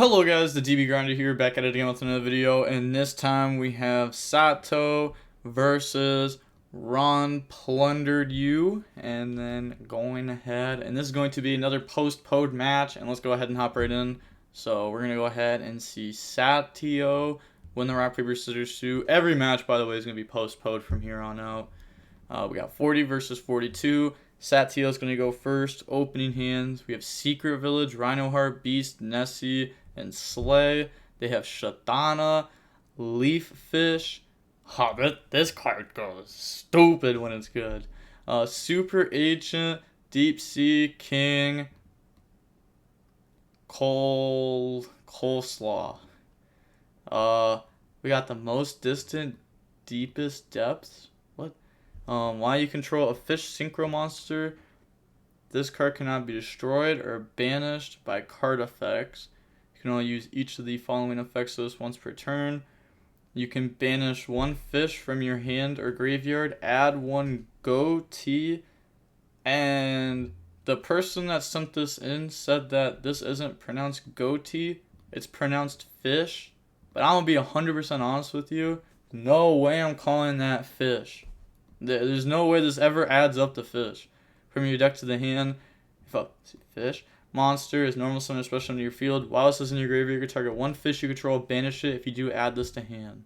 Hello guys, the DB Grinder here, back at it again with another video, and this time we have Sato versus Ron Plundered You, and then going ahead, and this is going to be another post-POTE match, and let's go ahead and hop right in. So we're going to go ahead and see Sato win the rock, paper, scissors, shoot. Every match, by the way, is going to be post-POTE from here on out. We got 40 versus 42. Sato is going to go first. Opening hands, we have Secret Village, Rhino Heart, Beast, Nessie, and Slay. They have Shatana, Leaf Fish. This card goes stupid when it's good. Super Ancient, Deep Sea King, Coleslaw. We got the most distant, deepest depths. What? Why you control a fish synchro monster? This card cannot be destroyed or banished by card effects. You can only use each of the following effects list once per turn. You can banish one fish from your hand or graveyard, add one Ghoti, and the person that sent this in said that this isn't pronounced Ghoti, it's pronounced fish. But I'm going to be 100% honest with you, no way I'm calling that fish. There's no way this ever adds up to fish. From your deck to the hand, if a fish monster is normal summon special into your field, while this is in your graveyard, you can target one fish you control, banish it if you do add this to hand.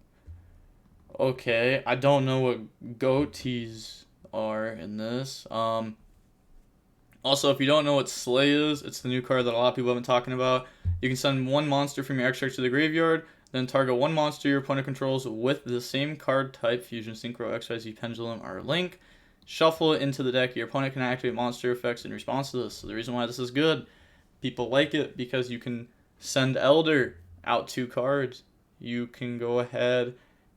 Okay, I don't know what goatees are in this. Also, if you don't know what Slay is, it's the new card that a lot of people have been talking about. You can send one monster from your extract to the graveyard, then target one monster your opponent controls with the same card type, Fusion, Synchro, XYZ, Pendulum, or Link. Shuffle it into the deck. Your opponent can activate monster effects in response to this. So the reason why this is good, people like it because you can send Elder out 2 cards. You can go ahead,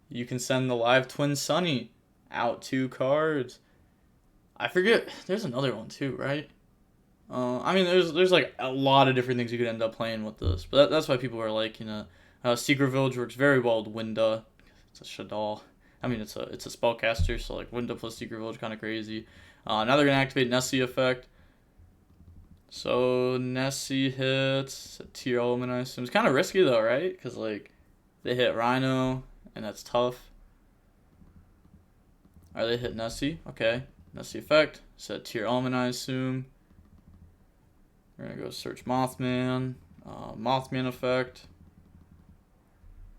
you can send the Live Twin Sunny out 2 cards. I forget, there's another one too, right? I mean, there's like a lot of different things you could end up playing with this, but that's why people are liking it. Secret Village works very well with Winda. It's a Shadal. I mean, it's a spellcaster, so like Winda plus Secret Village, kind of crazy. Now they're gonna activate Nessie effect. So Nessie hits Tearalaments, I assume. It's kind of risky though, right? Because like they hit Rhino, and that's tough. Are they hit Nessie? Okay, Nessie effect. Set Tearalaments, I assume. We're gonna go search Mothman. Mothman effect.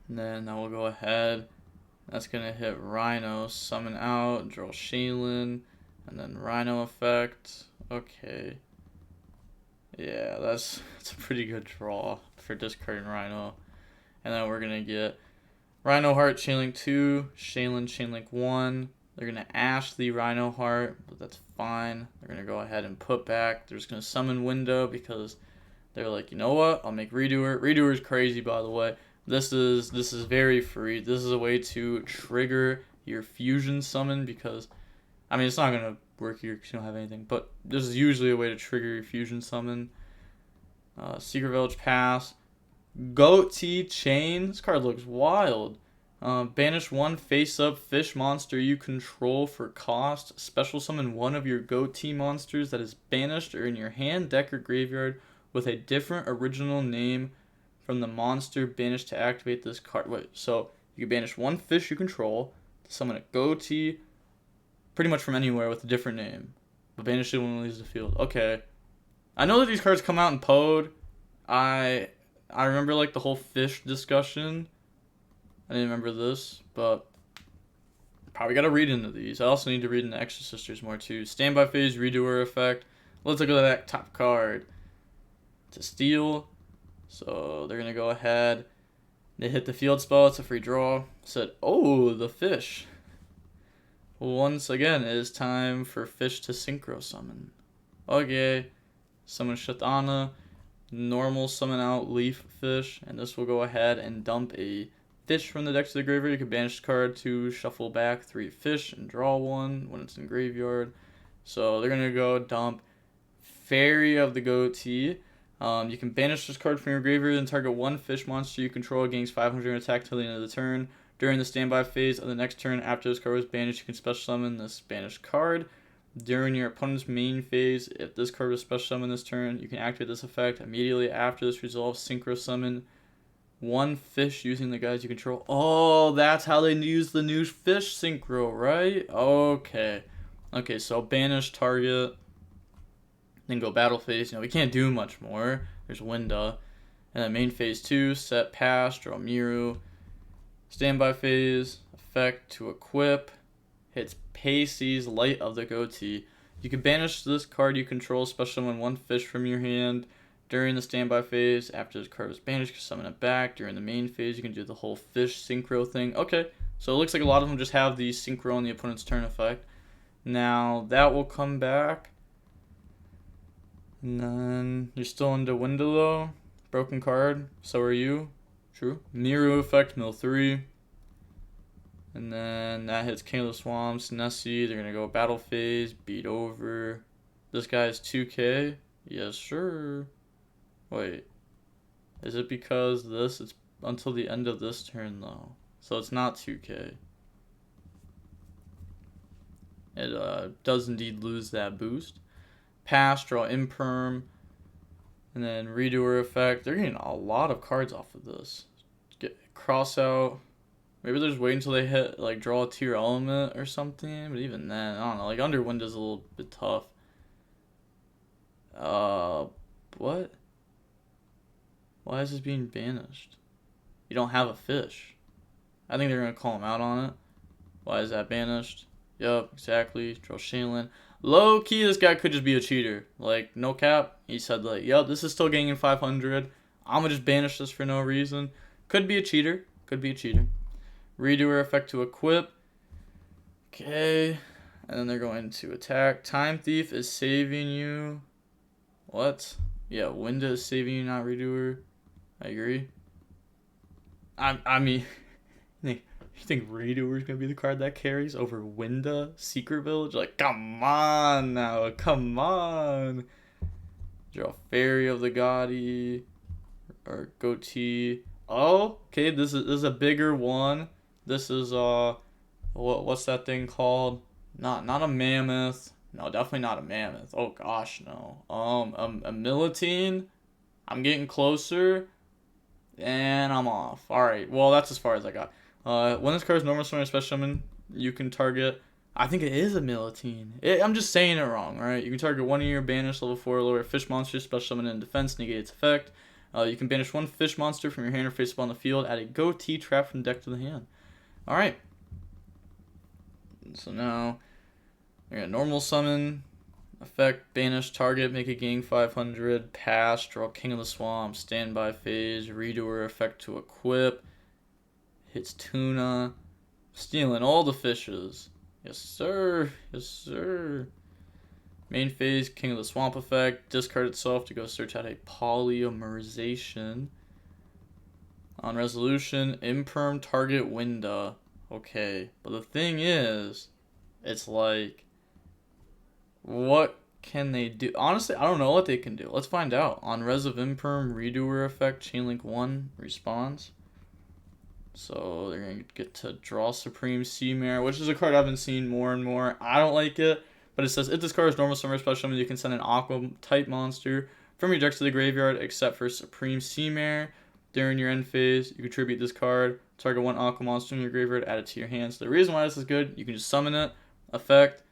And then I will go ahead. That's going to hit Rhino, summon out, draw Shaylin, and then Rhino effect. Okay. Yeah, that's a pretty good draw for discarding Rhino. And then we're going to get Rhino Heart, Chainlink 2, Shaylin, Chainlink 1. They're going to Ash the Rhino Heart, but that's fine. They're going to go ahead and put back. They're just going to summon Window because they're like, you know what? I'll make Redoer. Redoer is crazy, by the way. This is very free. This is a way to trigger your fusion summon because, I mean, it's not going to work here because you don't have anything, but this is usually a way to trigger your fusion summon. Secret Village pass. Ghoti Chain. This card looks wild. Banish one face-up fish monster you control for cost. Special summon one of your Ghoti monsters that is banished or in your hand, deck, or graveyard with a different original name from the monster banished to activate this card. Wait, so you can banish one fish you control to summon a Ghoti pretty much from anywhere with a different name, but banish it when it leaves the field. Okay. I know that these cards come out in POTE. I remember like the whole fish discussion. I didn't remember this, but probably got to read into these. I also need to read into Extra Sisters more too. Standby phase, Redoer effect. Let's look at that top card. To steal. So they're going to go ahead. They hit the field spell. It's a free draw. Said, oh, the fish. Once again, it is time for fish to synchro summon. Okay. Summon Shatana. Normal summon out Leaf Fish. And this will go ahead and dump a fish from the deck to the graveyard. You can banish the card to shuffle back 3 fish and draw 1 when it's in graveyard. So they're going to go dump Fairy of the Ghoti. You can banish this card from your graveyard and target one fish monster you control gains 500 attack till the end of the turn. During the standby phase of the next turn after this card was banished, you can special summon this banished card. During your opponent's main phase, if this card was special summoned this turn, you can activate this effect. Immediately after this resolve, synchro summon one fish using the guys you control. Oh, that's how they use the new fish synchro, right? Okay. Okay, so banish target. Then go battle phase. You know, we can't do much more. There's Winda. And then main phase 2, set pass, draw Miru. Standby phase, effect to equip. Hits Pacey's Light of the Ghoti. You can banish this card you control, special summon one fish from your hand during the standby phase. After this card is banished, you can summon it back. During the main phase, you can do the whole fish synchro thing. Okay, so it looks like a lot of them just have the synchro on the opponent's turn effect. Now, that will come back. And then you're still into window though. Broken card. So are you. True. Miru effect, mill 3. And then that hits King of the Swamps, Nessie. They're going to go battle phase, beat over. This guy is 2k. Yes, sure. Wait. Is it because this? It's until the end of this turn, though. So it's not 2k. It does indeed lose that boost. Pass, draw Imperm. And then Redoer effect. They're getting a lot of cards off of this. Get cross out. Maybe they're just waiting until they hit, like, draw a Tearalaments or something. But even then, I don't know. Like, Underwind is a little bit tough. What? Why is this being banished? You don't have a fish. I think they're going to call him out on it. Why is that banished? Yup, exactly. Draw Shaylin. Low key, this guy could just be a cheater. Like, no cap. He said, like, yup, this is still gaining 500. I'm going to just banish this for no reason. Could be a cheater. Could be a cheater. Redoer effect to equip. Okay. And then they're going to attack. Time Thief is saving you. What? Yeah, Winda is saving you, not Redoer. I agree. I mean, you think Redoer is going to be the card that carries over Winda, Secret Village? Like, come on now. Come on. Draw Fairy of the Ghoti. Or Ghoti. Oh, okay. This is a bigger one. This is what's that thing called? Not a mammoth. No, definitely not a mammoth. Oh gosh, no. A Militine. I'm getting closer, and I'm off. All right. Well, that's as far as I got. When this card is normal summon or special summon, you can target. I think it is a Militine. I'm just saying it wrong, right? You can target one of your banished level 4 or lower fish monsters, special summon in defense, negate its effect. You can banish one fish monster from your hand or face up on the field. Add a Ghoti trap from deck to the hand. Alright. So now, we're going to normal summon. Effect, banish target, make a gain 500. Pass, draw King of the Swamp. Standby phase, Redoer effect to equip. Hits Tuna. Stealing all the fishes. Yes, sir. Yes, sir. Main phase, King of the Swamp effect. Discard itself to go search out a polymerization. On resolution, Imperm target Winda. Okay, but the thing is, it's like, what can they do? Honestly, I don't know what they can do. Let's find out. On res of Imperm, Redoer effect, Chainlink 1 response. So they're going to get to draw Supreme Sea Mare, which is a card I've been seeing more and more. I don't like it. But it says, if this card is normal summon or special summon, you can send an Aqua-type monster from your deck to the graveyard, except for Supreme Sea Mare. During your end phase, you contribute this card, target one Aqua monster in your graveyard, add it to your hand. So the reason why this is good, you can just summon it, effect,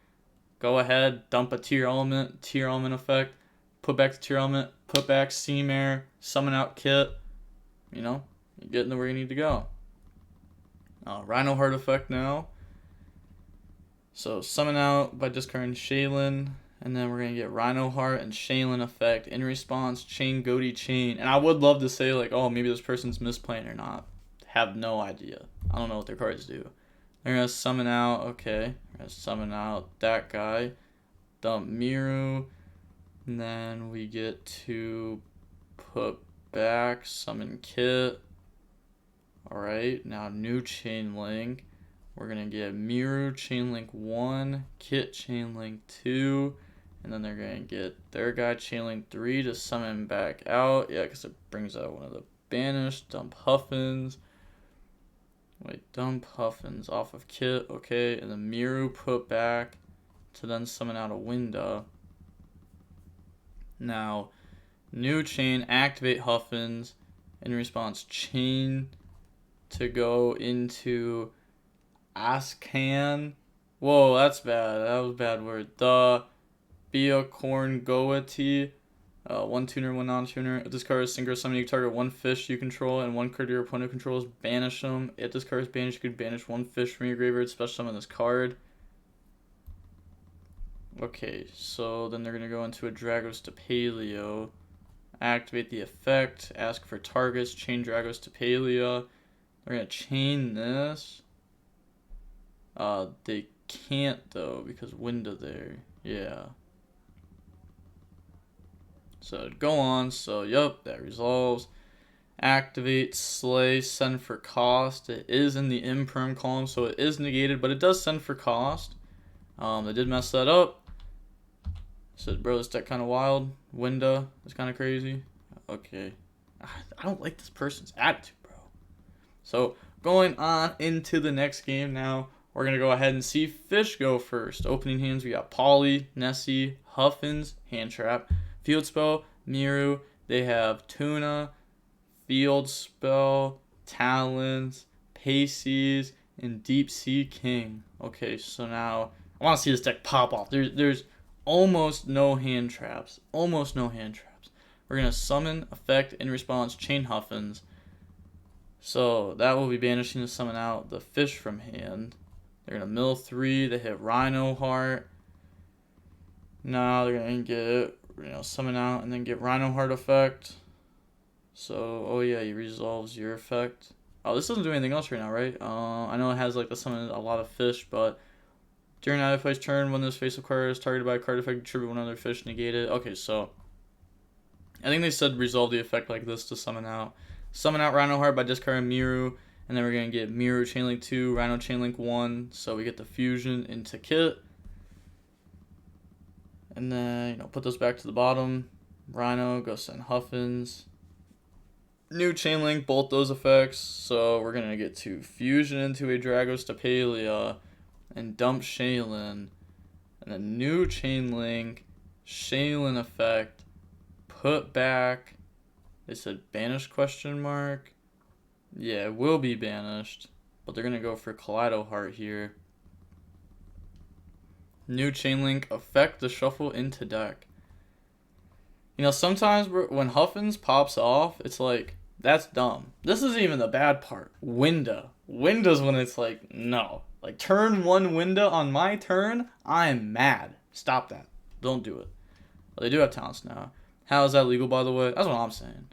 go ahead, dump a Tearalaments effect, put back the Tearalaments, put back Sea Mare, summon out Kit. You know, you're getting to where you need to go. Rhino Heart effect now. So summon out by discarding Shaylin, and then we're going to get Rhino Heart and Shaylin effect. In response, chain Ghoti chain. And I would love to say, like, oh, maybe this person's misplaying or not. Have no idea. I don't know what their cards do. They're going to summon out, okay. They're going to summon out that guy. Dump Miru. And then we get to put back, summon Kit. Alright, now new chain link. We're going to get Miru Chainlink 1, Kit Chainlink 2, and then they're going to get their guy Chainlink 3 to summon back out. Yeah, because it brings out one of the banished. Dump Huffins. Wait, dump Huffins off of Kit. Okay, and then Miru put back. to then summon out a Winda. Now, new chain, activate Huffins. In response, chain to go into Ascan. Whoa, that's bad. That was a bad word. The Beacorn Ghoti. One tuner, one non-tuner. If this card is synchro summon, you can target one fish you control and one card your opponent controls. Banish them. If this card is banished, you can banish one fish from your graveyard. Special summon this card. Okay, so then they're going to go into a Dragos to Paleo. Activate the effect. Ask for targets. Chain Dragos to Paleo. They're going to chain this. They can't, though, because Winda there. Yeah. So go on. So, yep, that resolves. Activate, slay, send for cost. It is in the imperm column, so it is negated, but it does send for cost. They did mess that up. Said, bro, this deck kind of wild. Winda is kind of crazy. Okay. I don't like this person's attitude, bro. So, going on into the next game now, we're going to go ahead and see Fish go first. Opening hands, we got Polly, Nessie, Huffins, Hand Trap, Field Spell, Miru. They have Tuna, Field Spell, Talons, Paces, and Deep Sea King. Okay, so now I want to see this deck pop off. There's almost no hand traps. Almost no hand traps. We're going to summon, effect, in response, chain Huffins. So that will be banishing to summon out the fish from hand. They're going to mill 3. They hit Rhino Heart. Now they're going to get, summon out and then get Rhino Heart effect. So, oh yeah, he resolves your effect. Oh, this doesn't do anything else right now, right? I know it has like the summon a lot of fish, but during either player's turn, when this face-up card is targeted by a card effect, tribute one other fish, negate it. Okay, so I think they said resolve the effect like this to summon out. Summon out Rhino Heart by discarding Miru, and then we're going to get Miru Chainlink 2, Rhino Chainlink 1, so we get the fusion into Kit. And then, put those back to the bottom. Rhino, go send Huffins. New Chainlink, both those effects, so we're going to get to fusion into a Dragos to Palea, and dump Shaylin. And a new Chainlink, Shaylin effect, put back. They said banish question mark. Yeah, it will be banished, but they're going to go for Kaleido Heart here. New Chainlink, effect the shuffle into deck. Sometimes when Huffins pops off, it's like, that's dumb. This isn't even the bad part. Winda. Winda's when it's like, no. Like, turn 1 Winda on my turn, I'm mad. Stop that. Don't do it. Well, they do have talents now. How is that legal, by the way? That's what I'm saying.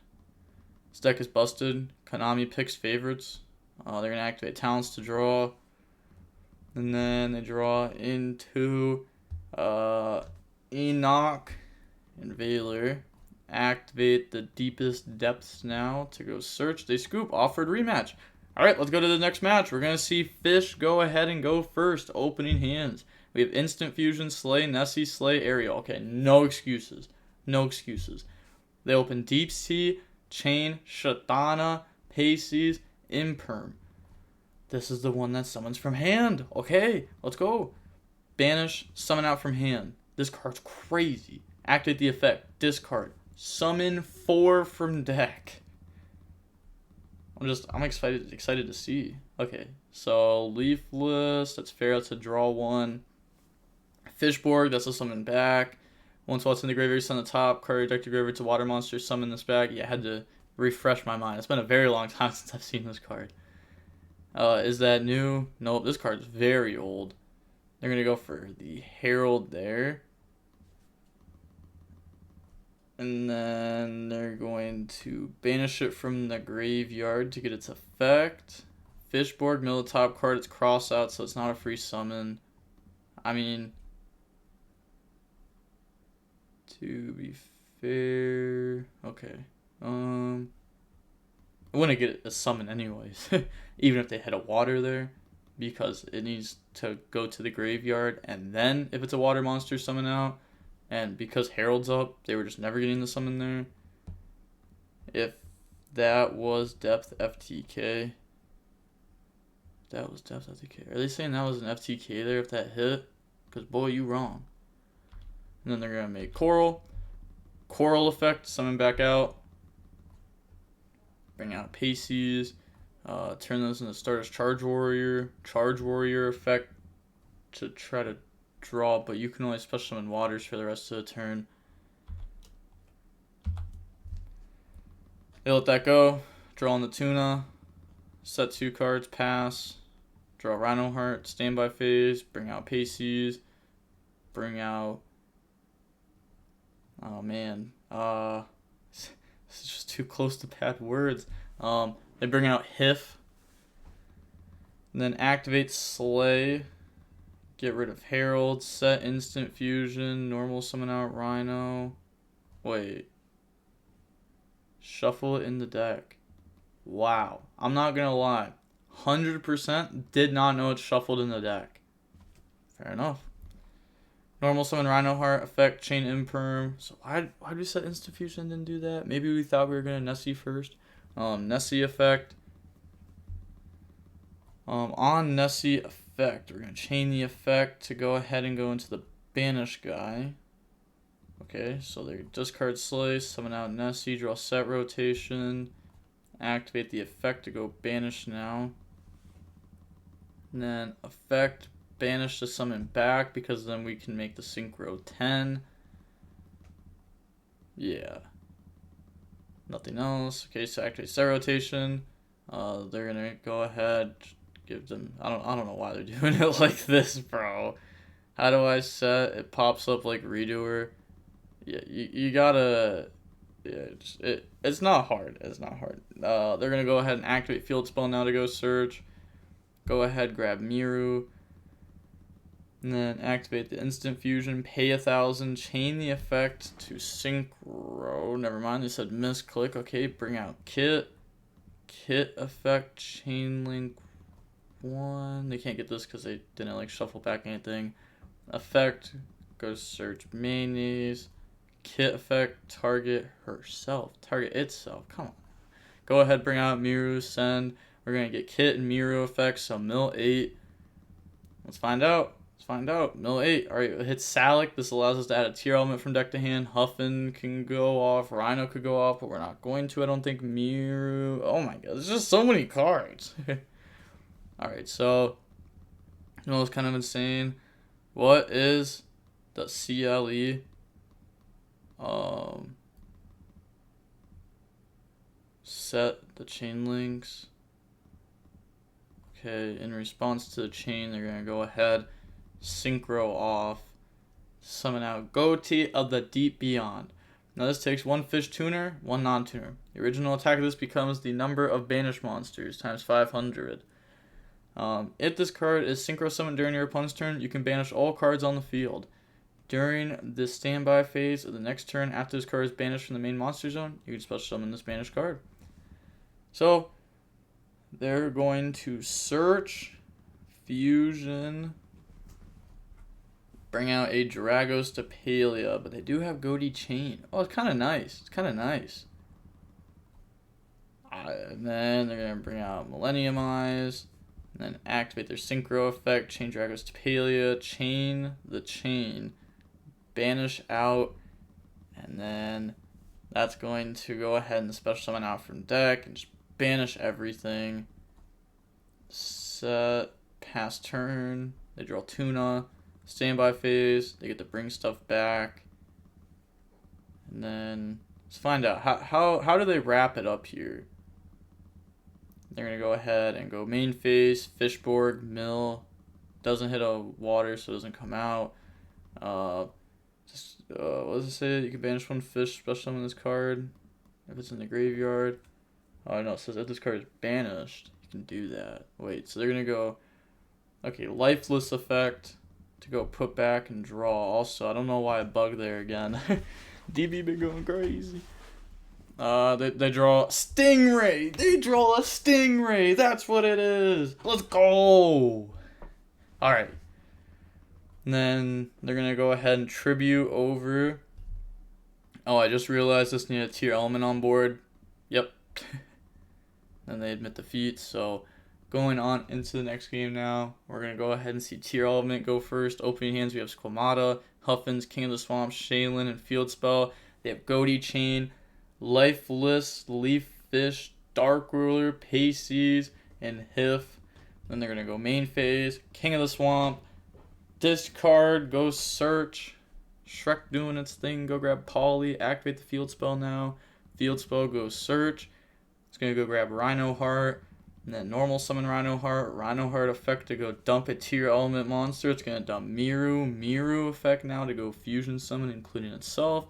This deck is busted. Konami picks favorites. They're going to activate talents to draw. And then they draw into Enoch and Valor. Activate the deepest depths now to go search. They scoop. Offered rematch. Alright, let's go to the next match. We're going to see Fish go ahead and go first. Opening hands. We have Instant Fusion, Slay, Nessie, Slay, Ariel. Okay, no excuses. No excuses. They open Deep Sea, Chain, Shatana, Paces, Imperm. This is the one that summons from hand. Okay, let's go. Banish, summon out from hand. This card's crazy. Activate the effect. Discard. Summon 4 from deck. I'm excited to see. Okay, so Leafless, that's fair, that's a draw 1. Fishborg, that's a summon back. Once what's in the graveyard, send the top card, deck to graveyard to water monster, summon this back. Yeah, I had to refresh my mind. It's been a very long time since I've seen this card. Is that new? Nope, this card's very old. They're going to go for the Herald there. And then they're going to banish it from the graveyard to get its effect. Fishborg, middle the top card, it's cross out, so it's not a free summon. I mean, to be fair, okay. I wouldn't get a summon anyways, even if they had a water there, because it needs to go to the graveyard, and then if it's a water monster, summon out. And because Herald's up, they were just never getting the summon there. If that was depth FTK. That was depth FTK. Are they saying that was an FTK there if that hit? because boy, you wrong. And then they're going to make Coral. Coral effect, summon back out. Bring out Pisces. Turn those into starter's Charge Warrior. Charge Warrior effect to try to draw, but you can only special summon waters for the rest of the turn. They let that go. Draw on the Tuna. Set 2 cards, pass. Draw Rhino Heart, standby phase. Bring out Pisces. Bring out. Oh man. This is just too close to bad words. They bring out Hif. And then activate Slay. Get rid of Herald. Set instant fusion. Normal summon out Rhino. Wait. Shuffle it in the deck. Wow. I'm not gonna lie. 100% did not know it's shuffled in the deck. Fair enough. Normal summon Rhino Heart. Effect Chain Imperm. So why did we set instant fusion and didn't do that? Maybe we thought we were gonna Nessie first. Nessie effect. On Nessie effect, we're gonna chain the effect to go ahead and go into the banish guy. Okay, so they discard Slay, summon out Nessie, draw set rotation, activate the effect to go banish now. And then effect banish to summon back because then we can make the synchro 10. Yeah. Nothing else. Okay, so activate set rotation. They're gonna go ahead, give them. I don't know why they're doing it like this, bro. How do I set? It pops up like redoer. Yeah, you gotta. Yeah, it's not hard. It's not hard. They're gonna go ahead and activate field spell now to go search. Go ahead, grab Miru. And then activate the instant fusion, pay 1,000, chain the effect to synchro. Never mind, they said misclick. Okay, bring out Kit. Kit effect, chain link 1. They can't get this because they didn't like shuffle back anything. Effect, go search mayonnaise. Kit effect, target herself. Target itself. Come on. Go ahead, bring out Miru, send. We're going to get Kit and Miru effects, so mill 8. Let's find out. Mill 8. Alright, it hits Salic. This allows us to add a tier element from deck to hand. Huffin can go off. Rhino could go off, but we're not going to, I don't think. Miru. Oh my god, there's just so many cards. Alright, so you know what's kind of insane? What is the CLE? Set the chain links. Okay, in response to the chain, they're going to go ahead, synchro off, summon out Ghoti of the Deep Beyond. Now this takes 1 fish tuner, 1 non-tuner. The original attack of this becomes the number of banished monsters times 500. If this card is synchro summoned during your opponent's turn, you can banish all cards on the field. During the standby phase of the next turn, after this card is banished from the main monster zone, you can special summon this banished card. So, they're going to search, fusion, bring out a Dragos to Palia, but they do have Ghoti Chain. Oh, it's kind of nice. And then they're going to bring out Millennium Eyes, and then activate their Synchro effect, chain Dragos to Palia, chain the chain, banish out, and then that's going to go ahead and special summon out from deck and just banish everything. Set, pass turn, they draw Tuna, standby phase, they get to bring stuff back. And then let's find out how do they wrap it up here. They're gonna go ahead and go main phase, Fishborg, mill, doesn't hit a water so it doesn't come out. What does it say? You can banish 1 fish, special summon this card if it's in the graveyard. Oh no, it says if this card is banished, you can do that. Wait, so they're gonna go, okay, lifeless effect to go put back and draw. Also, I don't know why I bugged there again. DB been going crazy. They draw Stingray. They draw a Stingray. That's what it is. Let's go. All right. And then they're gonna go ahead and tribute over. Oh, I just realized this needed a tier element on board. Yep. Then they admit defeat, so going on into the next game now. We're going to go ahead and see Tearalaments go first. Opening hands, we have Squamata, Huffins, King of the Swamp, Shaylin, and Field Spell. They have Ghoti, Chain, Lifeless, Leaf Fish, Dark Ruler, Pasties, and Hiff. Then they're going to go main phase, King of the Swamp, discard, go search. Shrek doing its thing, go grab Polly, activate the Field Spell now. Field Spell, go search. It's going to go grab Rhino Heart. And then normal summon Rhino Heart. Rhino Heart effect to go dump a Tearalaments monster. It's going to dump Miru effect now to go fusion summon, including itself.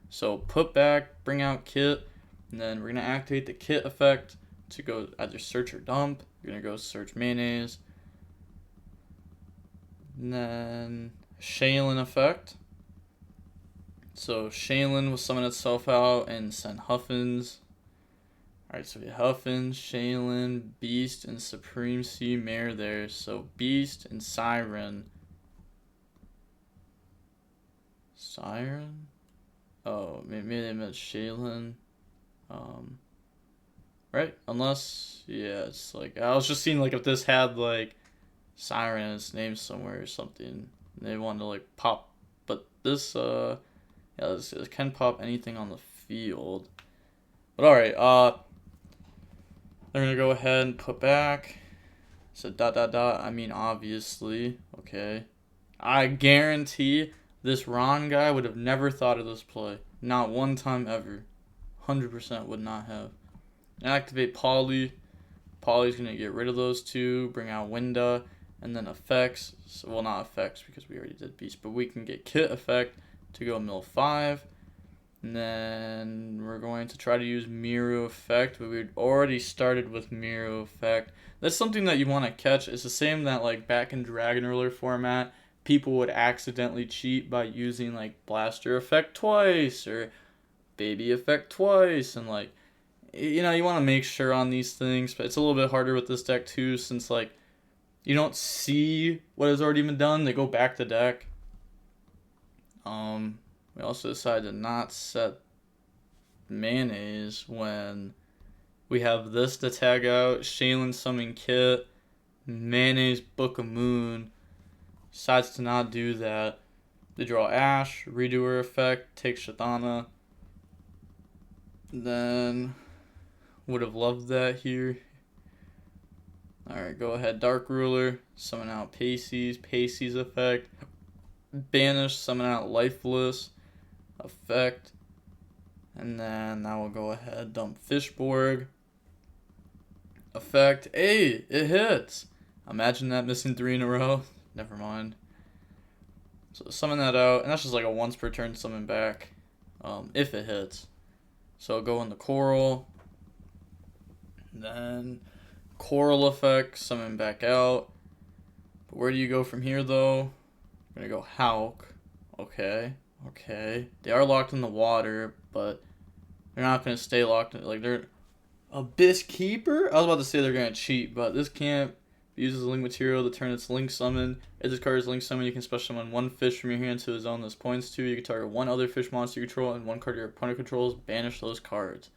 So put back, bring out Kit. And then we're going to activate the Kit effect to go either search or dump. You're going to go search Mayonnaise. And then Shaylin effect. So Shaylin will summon itself out and send Huffins. Alright, so we have Huffins, Shaylin, Beast, and Supreme Sea Mare there. So Beast and Siren. Siren? Oh, maybe they meant Shaylin. Right? Unless, yeah, it's like, I was just seeing like if this had like Siren in its name somewhere or something. They wanted to like pop, but this, yeah, this can pop anything on the field. But alright, they're gonna go ahead and put back. So ... I mean, obviously, okay. I guarantee this Ron guy would have never thought of this play. Not one time ever. 100% would not have. Activate Polly. Polly's gonna get rid of those two. Bring out Winda. And then effects. So, well, not effects because we already did Beast. But we can get Kit effect to go mill 5. And then we're going to try to use Miru effect, but we already started with Miru effect. That's something that you want to catch. It's the same that like back in Dragon Ruler format, people would accidentally cheat by using like Blaster effect twice or Baby effect twice, and like, you know, you want to make sure on these things, but it's a little bit harder with this deck too, since like you don't see what has already been done. They go back to deck. We also decided to not set Mayonnaise when we have this to tag out. Shaylin Summon Kit, Mayonnaise Book of Moon. Decides to not do that. They draw Ash, redo her effect, take Shadana. Then would have loved that here. Alright, go ahead. Dark Ruler, summon out Pasties, Pasties effect. Banish, summon out Lifeless effect, and then now we'll go ahead, dump Fishborg effect. Hey, it hits. Imagine that missing 3 in a row. Never mind. So summon that out, and that's just like a once per turn summon back, if it hits. So go in the Coral, then Coral effect, summon back out. But where do you go from here though? We're gonna go Hawk. Okay. They are locked in the water, but they're not going to stay locked in. Like, they're Abyss Keeper? I was about to say they're going to cheat, but this can't be used as a link material to turn its link summon. If this card is link summon, you can special summon 1 fish from your hand to a zone this points to. You can target 1 other fish monster you control and 1 card your opponent controls. Banish those cards.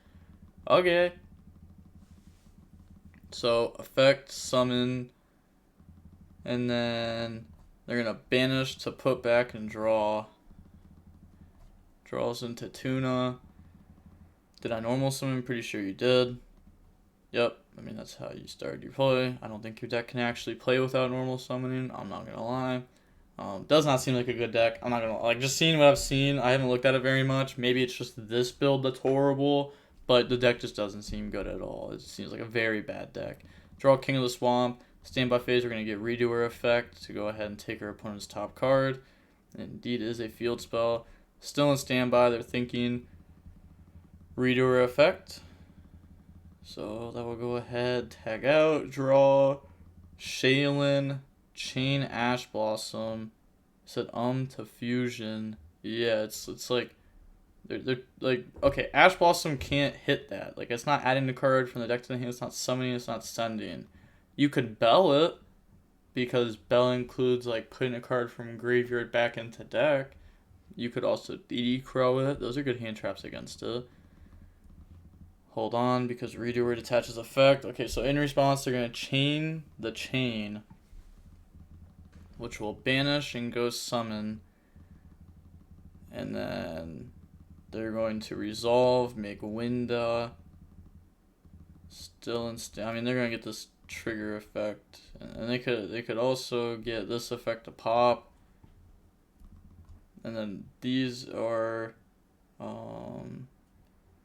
Okay. So, effect, summon, and then they're going to banish to put back and draw. Draws into Tuna. Did I normal summon? Pretty sure you did. Yep. I mean, that's how you started your play. I don't think your deck can actually play without normal summoning. I'm not going to lie. Does not seem like a good deck. I'm not going to like, just seeing what I've seen, I haven't looked at it very much. Maybe it's just this build that's horrible, but the deck just doesn't seem good at all. It seems like a very bad deck. Draw King of the Swamp. Standby phase, we're going to get Redo her effect to go ahead and take our opponent's top card. Indeed, it is a field spell. Still in standby, they're thinking Redo effect. So that will go ahead, tag out, draw, Shaylin, Chain Ash Blossom. Said to fusion. Yeah, it's like they're like, okay, Ash Blossom can't hit that. Like, it's not adding the card from the deck to the hand, it's not summoning, it's not sending. You could bell it, because bell includes like putting a card from graveyard back into deck. You could also DD Crow it. Those are good hand traps against it. Hold on, because redo detaches effect. Okay, so in response, they're going to chain the chain, which will banish and go summon. And then they're going to resolve, make Winda. Still I mean, they're going to get this trigger effect. And they could also get this effect to pop. And then these are...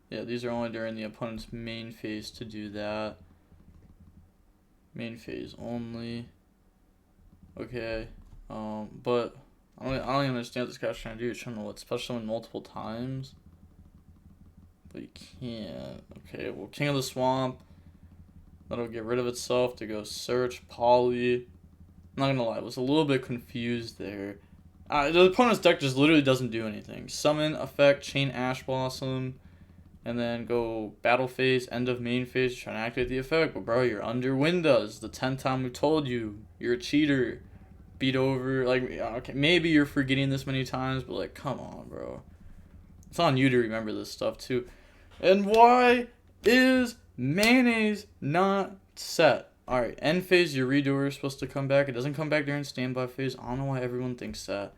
yeah, these are only during the opponent's main phase to do that. Main phase only. Okay. But I don't even understand what this guy's trying to do. He's trying to what, special summon multiple times? But you can't. Okay, well, King of the Swamp. That'll get rid of itself to go search, poly. I'm not gonna lie, I was a little bit confused there. The opponent's deck just literally doesn't do anything. Summon, effect, chain Ash Blossom, and then go battle phase, end of main phase, trying to activate the effect. But bro, you're under Windows. The 10th time we told you. You're a cheater. Beat over, like, okay, maybe you're forgetting this many times, but like, come on, bro. It's on you to remember this stuff too. And why is mayonnaise not set? Alright, end phase, your redoer is supposed to come back. It doesn't come back during standby phase. I don't know why everyone thinks that.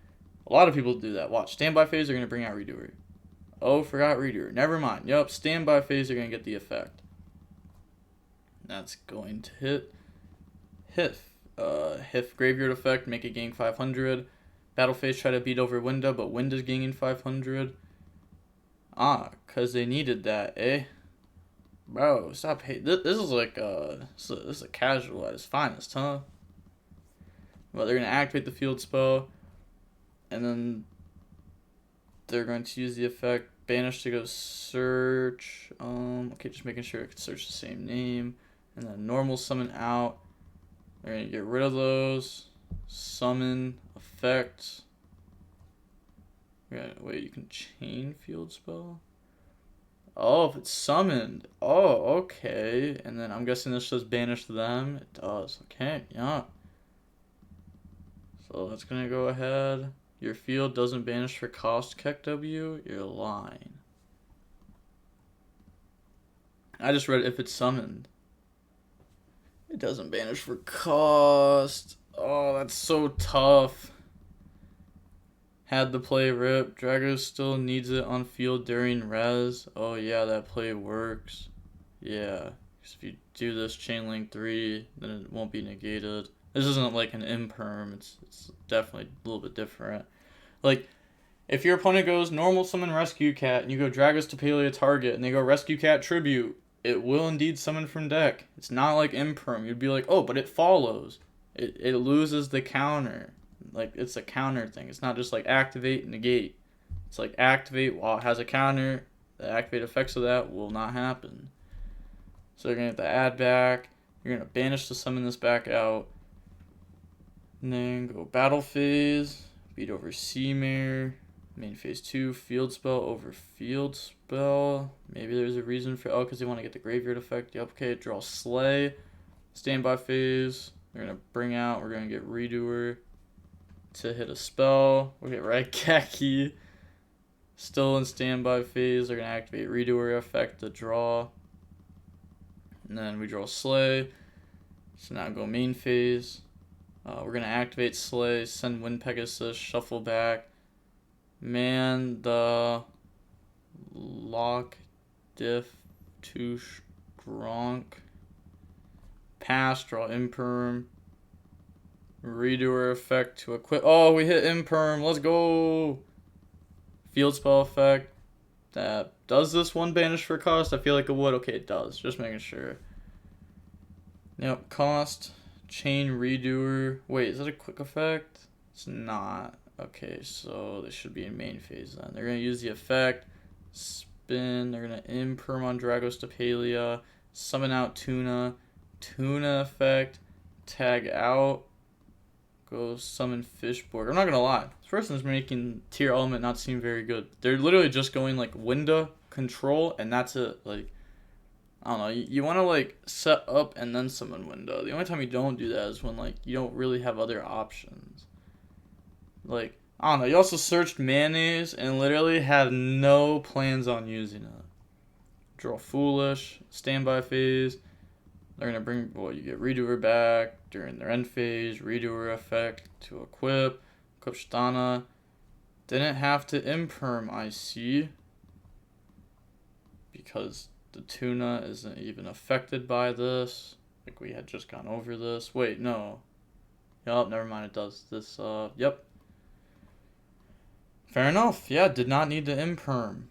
A lot of people do that. Watch, standby phase, they're going to bring out redoer. Oh, forgot redoer. Never mind. Yup, standby phase, they're going to get the effect. That's going to hit Hif. Hif graveyard effect, make it gain 500. Battle phase, try to beat over Winda, but Winda's gaining 500. Because they needed that, eh? Bro, stop hating. This is like, this is a casual at its finest, huh? Well, they're going to activate the field spell. And then they're going to use the effect banish to go search. Okay, just making sure it can search the same name. And then normal summon out. They're going to get rid of those. Summon, effect. Wait, you can chain field spell? Oh, if it's summoned. Oh, okay. And then I'm guessing this says banish them. It does. Okay, yeah. So that's going to go ahead. Your field doesn't banish for cost, KEKW. You're lying. I just read if it's summoned. It doesn't banish for cost. Oh, that's so tough. Had the play rip. Drago still needs it on field during res. Oh yeah, that play works. Yeah, because if you do this chain link 3, then it won't be negated. This isn't like an imperm. It's definitely a little bit different. Like, if your opponent goes normal summon Rescue Cat and you go Dragos to Palea target and they go Rescue Cat Tribute, it will indeed summon from deck. It's not like imperm. You'd be like, oh, but it follows. It loses the counter. Like, it's a counter thing. It's not just like activate, negate. It's like activate while it has a counter. The activate effects of that will not happen. So you're going to have to add back. You're going to banish to summon this back out. And then go battle phase. Beat over Seamare. Main phase 2. Field spell over field spell. Maybe there's a reason for... Oh, because they want to get the graveyard effect. Yep, okay. Draw Slay. Standby phase. They're going to bring out... We're going to get Redoer to hit a spell. We'll get Red Khaki. Still in standby phase. They're going to activate Redoer effect to draw. And then we draw Slay. So now go main phase. We're going to activate Slay, send Wind Pegasus, shuffle back. Man, the lock diff too strong. Pass, draw imperm. Redoer effect to equip. Oh, we hit imperm. Let's go. Field spell effect. That does this one banish for cost? I feel like it would. Okay, it does. Just making sure. Yep, cost. Chain redoer. Wait, is that a quick effect? It's not. Okay, so they should be in main phase then. They're going to use the effect. Spin. They're going to imperm on Dragos to Palea. Summon out Tuna. Tuna effect. Tag out. Go summon Fishborg. I'm not going to lie. This person is making Tearalaments not seem very good. They're literally just going like Winda, control, and that's it. Like, I don't know. You want to like set up and then summon Winda. The only time you don't do that is when like you don't really have other options. Like, I don't know. You also searched mayonnaise and literally had no plans on using it. Draw Foolish. Standby phase. They're going to bring, well, you get Redoer back during their end phase. Redoer effect to equip. Equip Shtana. Didn't have to imperm, I see. Because the tuna isn't even affected by this. Like we had just gone over this. Wait, no. Yup, never mind, it does. This, yep. Fair enough. Yeah, did not need to imperm.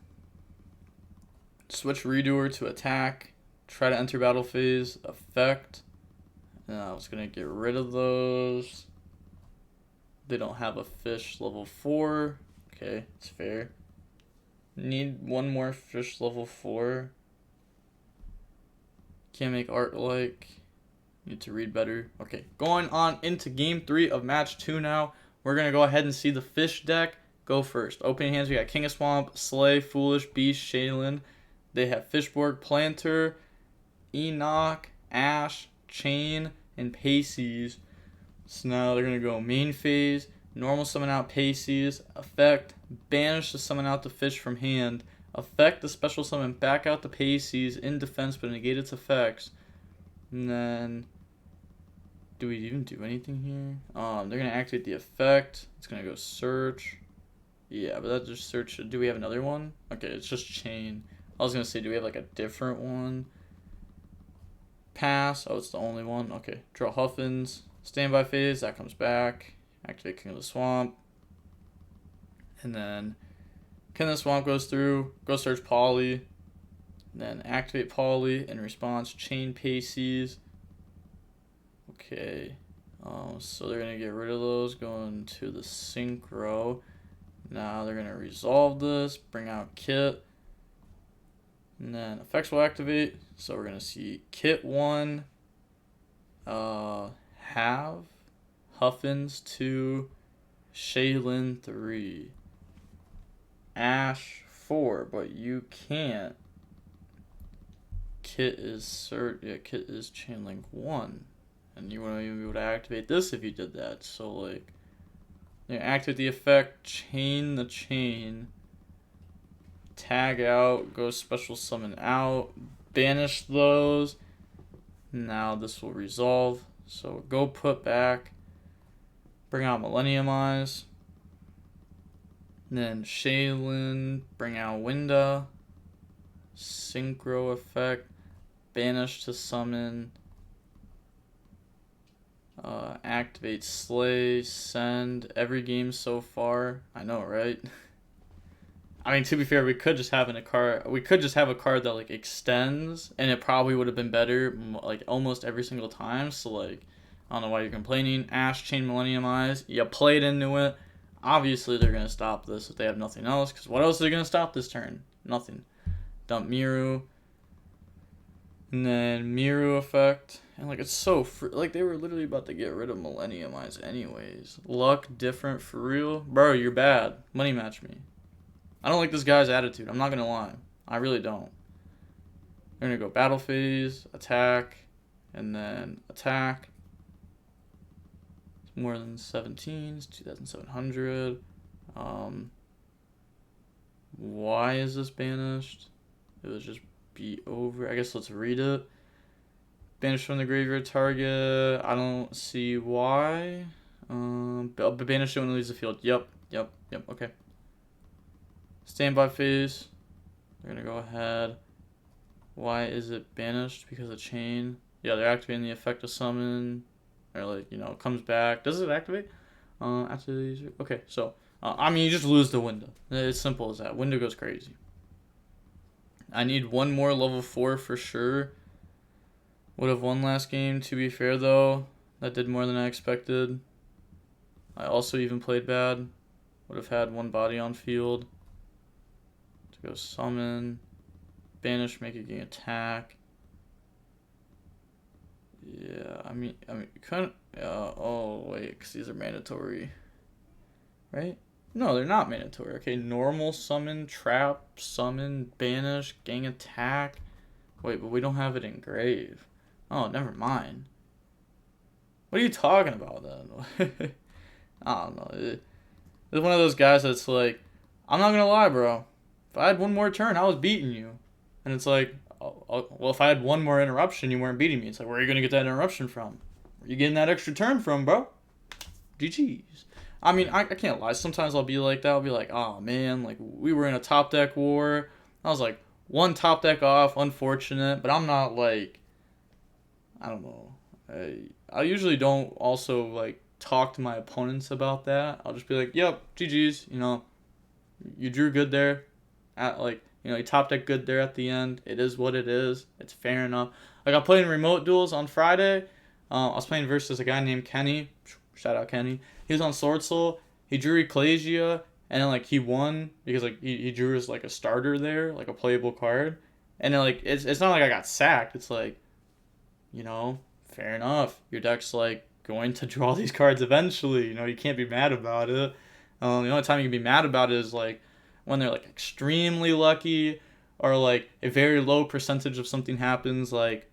Switch Redoer to attack. Try to enter battle phase. Effect. And I was going to get rid of those. They don't have a fish level 4. Okay, it's fair. Need one more fish level 4. Can't make art like. Need to read better. Okay, going on into game 3 of match 2 now. We're going to go ahead and see the fish deck go first. Opening hands, we got King of Swamp, Slay, Foolish, Beast, Shaylin. They have Fishborg, Planter, Enoch, Ash, Chain, and Paces. So now they're going to go main phase, normal summon out Paces, effect, banish to summon out the fish from hand, effect the special summon back out the Paces in defense but negate its effects. And then, do we even do anything here? They're going to activate the effect. It's going to go search. Yeah, but that just search. Do we have another one? Okay, it's just chain. I was going to say, do we have like a different one? Pass. Oh, it's the only one. Okay, draw Huffins. Standby phase. That comes back. Activate King of the Swamp. And then King of the Swamp goes through. Go search Poly. Then activate Poly. In response, chain Paces. Okay. So they're going to get rid of those. Going to the Synchro. Now they're going to resolve this. Bring out Kit. And then effects will activate. So we're going to see Kit 1. Have. Huffins 2. Shaylin 3. Ash 4. But you can't. Kit is Kit is Chainlink 1. And you wouldn't even be able to activate this if you did that. So like, you activate the effect, chain the chain, tag out, go special summon out, banish those. Now this will resolve. So go put back, bring out Millennium Eyes. Then Shaylin, bring out Winda, Synchro effect, banish to summon. Activate Slay, send, every game so far. I know, right? I mean, to be fair, we could just have a card that like extends, and it probably would have been better like almost every single time. So like, I don't know why you're complaining. Ash, Chain, Millennium Eyes. You played into it. Obviously, they're gonna stop this if they have nothing else. Because what else are they gonna stop this turn? Nothing. Dump Miru. And then Miru effect. And like, it's so like they were literally about to get rid of Millennium Eyes anyways. Luck different for real. Bro, you're bad. Money match me. I don't like this guy's attitude. I'm not gonna lie. I really don't. We're gonna go battle phase, attack, and then attack. It's more than 17. It's 2,700. Why is this banished? It was just be over. I guess let's read it. Banished from the graveyard target. I don't see why. Banished when it leaves the field. Yep. Okay. Standby phase. They're gonna go ahead. Why is it banished? Because of chain. Yeah, they're activating the effect of summon. Or like, you know, it comes back. Does it activate? After these. Okay, so I mean, you just lose the window. It's simple as that. Window goes crazy. I need one more level 4 for sure. Would have won last game, to be fair though. That did more than I expected. I also even played bad. Would have had one body on field. To go summon. Banish, make a game attack. Yeah, I mean, kind of. Oh wait, because these are mandatory, right? No, they're not mandatory. Okay, normal summon, trap, summon, banish, gang attack. Wait, but we don't have it engraved. Oh, never mind. What are you talking about then? I don't know. It's one of those guys that's like, I'm not gonna lie, bro. If I had one more turn, I was beating you. And it's like, well, if I had one more interruption, you weren't beating me. It's like, where are you going to get that interruption from? Where are you getting that extra turn from, bro? GG's. I mean, I can't lie. Sometimes I'll be like that. I'll be like, oh, man, like, we were in a top deck war. I was like, one top deck off, unfortunate. But I'm not like, I don't know. I usually don't also, like, talk to my opponents about that. I'll just be like, yep, GG's, you know, you drew good there. You top deck good there at the end. It is what it is. It's fair enough. Like, I played in remote duels on Friday. I was playing versus a guy named Kenny. Shout out Kenny. He was on Sword Soul. He drew Ecclesia, and then, like, he won because, like, he drew as, like, a starter there, like, a playable card. And then, like, it's not like I got sacked. It's like, you know, fair enough. Your deck's, like, going to draw these cards eventually. You know, you can't be mad about it. The only time you can be mad about it is, like, when they're, like, extremely lucky or, like, a very low percentage of something happens. Like,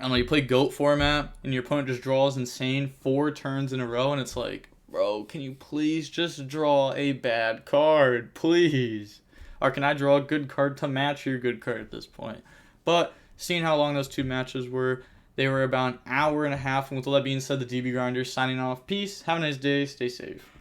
I don't know, you play GOAT format and your opponent just draws insane 4 turns in a row, and it's like, bro, can you please just draw a bad card, please? Or can I draw a good card to match your good card at this point? But seeing how long those 2 matches were, they were about an hour and a half. And with all that being said, the DB Grinders signing off. Peace. Have a nice day. Stay safe.